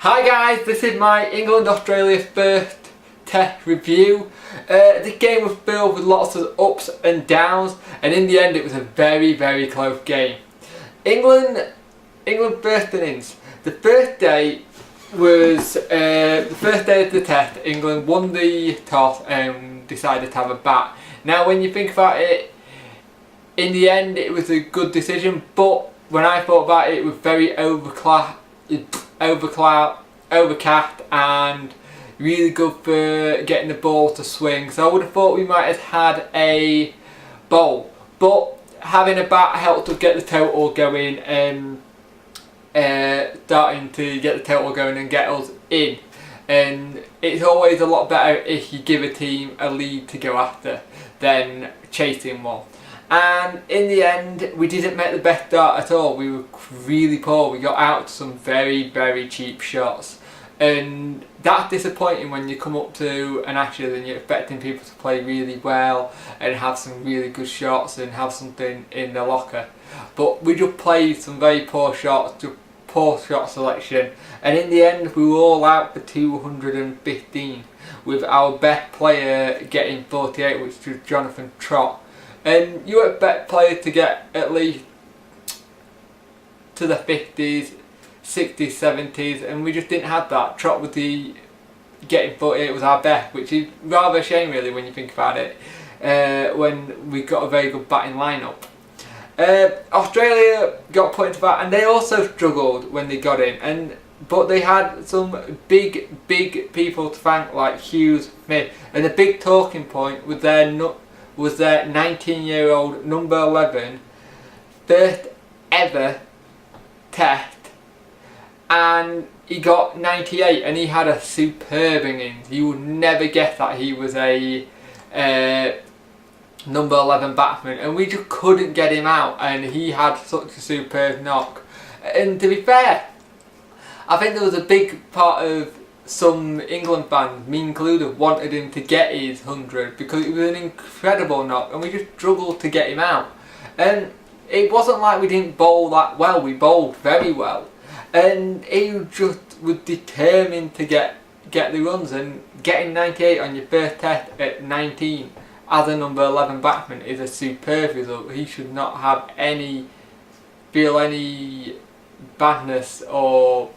Hi guys, this is my England-Australia first test review. The game was filled with lots of ups and downs, and in the end it was a very close game. England first innings. The first day was the first day of the test. England won the toss and decided to have a bat. Now when you think about it, in the end it was a good decision, but when I thought about it, it was very overcast and really good for getting the ball to swing. So I would have thought we might have had a bowl, but having a bat helped us get the total going and starting to get the total going and get us in. And it's always a lot better if you give a team a lead to go after than chasing one. And in the end, we didn't make the best start at all. We were really poor. We got out some very cheap shots, and that's disappointing when you come up to an Ashes and you're expecting people to play really well and have some really good shots and have something in the locker. But we just played some very poor shots, just poor shot selection, and in the end we were all out for 215, with our best player getting 48, which was Jonathan Trott. And you expect players to get at least to the 50s, 60s, 70s, and we just didn't have that. Trott was getting 48 was our best, which is rather a shame really when you think about it, when we got a very good batting lineup. Australia got put into that, and they also struggled when they got in, but they had some big people to thank, like Hughes, Smith, and the big talking point was their 19-year-old number 11 first ever test, and he got 98 and he had a superb innings. You would never guess that he was a number 11 batsman, and we just couldn't get him out, and he had such a superb knock. And to be fair, I think there was a big part of some England fans, me included, wanted him to get his 100 because it was an incredible knock, and we just struggled to get him out. And it wasn't like we didn't bowl that well, we bowled very well, and he just was determined to get the runs, and getting 98 on your first test at 19 as a number 11 batsman is a superb result. He should not have feel any badness or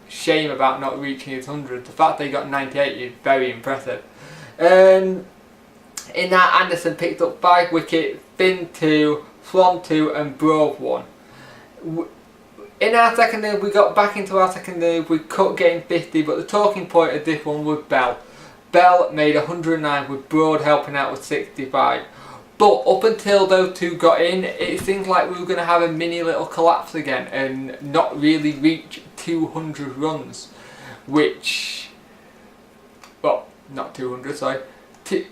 shame about not reaching his 100. The fact that he got 98 is very impressive. In that, Anderson picked up 5 wickets, Finn 2, Swan 2 and Broad 1. In our second innings, we got back into our second innings, we cut getting 50, but the talking point of this one was Bell. Bell made 109 with Broad helping out with 65. But up until those two got in, it seemed like we were going to have a mini little collapse again and not really reach 200 runs, which, well, not 200, sorry.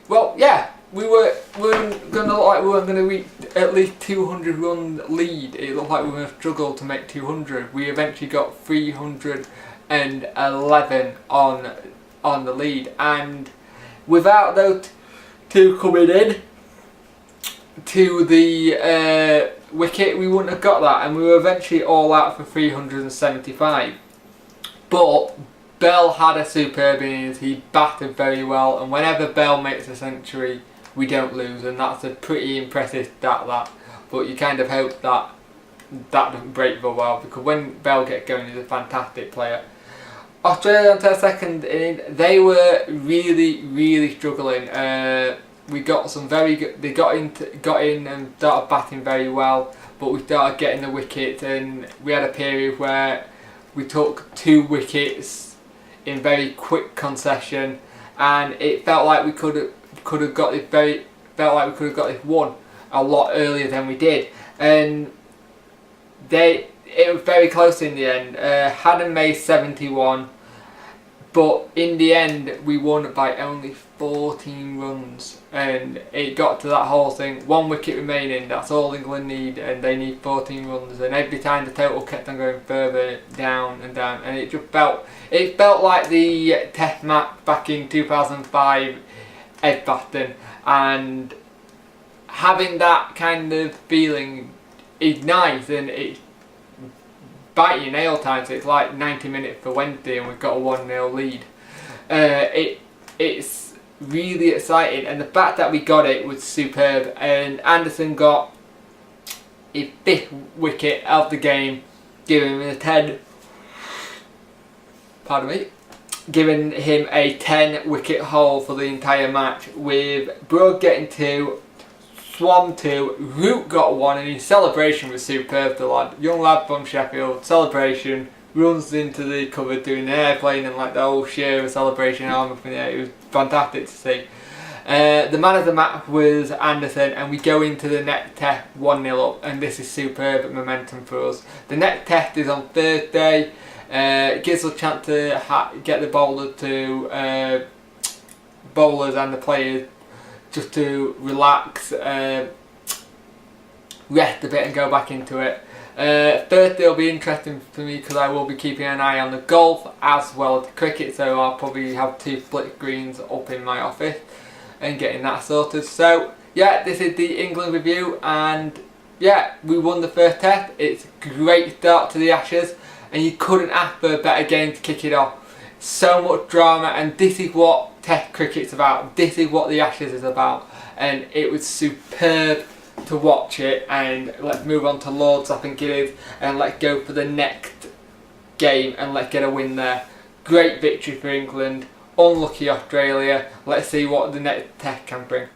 Well, yeah, we were going to look like we weren't going to reach at least 200 run lead. It looked like we were going to struggle to make 200. We eventually got 311 on the lead, and without those two coming in to the wicket, we wouldn't have got that, and we were eventually all out for 375. But Bell had a superb innings, he batted very well, and whenever Bell makes a century we don't lose, and that's a pretty impressive stat, that. But you kind of hope that doesn't break for a while, because when Bell gets going he's a fantastic player. Australia on their second inning, they were really struggling. We got some very good. They got in and started batting very well, but we started getting the wickets, and we had a period where we took 2 wickets in very quick concession, and it felt like we could have got this one a lot earlier than we did, and it was very close in the end. Hadden made 71. But in the end, we won by only 14 runs, and it got to that whole thing. 1 wicket remaining, that's all England need, and they need 14 runs. And every time the total kept on going further down and down, and it felt like the Test match back in 2005, Edgbaston, and having that kind of feeling is nice, and it's bite your nail time, so it's like 90 minutes for Wednesday and we've got a 1-0 lead. It's really exciting, and the fact that we got it was superb. And Anderson got his 5th wicket of the game, giving him a 10. Pardon me. Giving him a 10 wicket haul for the entire match, with Broad getting 2, Swan 2, Root got 1, and his celebration was superb. The lad, young lad from Sheffield, celebration, runs into the cover doing the airplane and like the whole Shearer celebration arm up in the air. It was fantastic to see. The man of the match was Anderson, and we go into the next test 1-0 up, and this is superb momentum for us. The next test is on Thursday. It gives us a chance to get the bowlers and the players just to relax, rest a bit and go back into it. Thursday will be interesting for me because I will be keeping an eye on the golf as well as the cricket, so I'll probably have 2 split screens up in my office and getting that sorted. So yeah, this is the England review, and yeah, we won the first test. It's a great start to the Ashes, and you couldn't ask for a better game to kick it off. So much drama, and this is what Test cricket's about. This is what the Ashes is about, and it was superb to watch it. And let's move on to Lords, I think it is, and let's go for the next game and let's get a win there. Great victory for England, unlucky Australia. Let's see what the next Test can bring.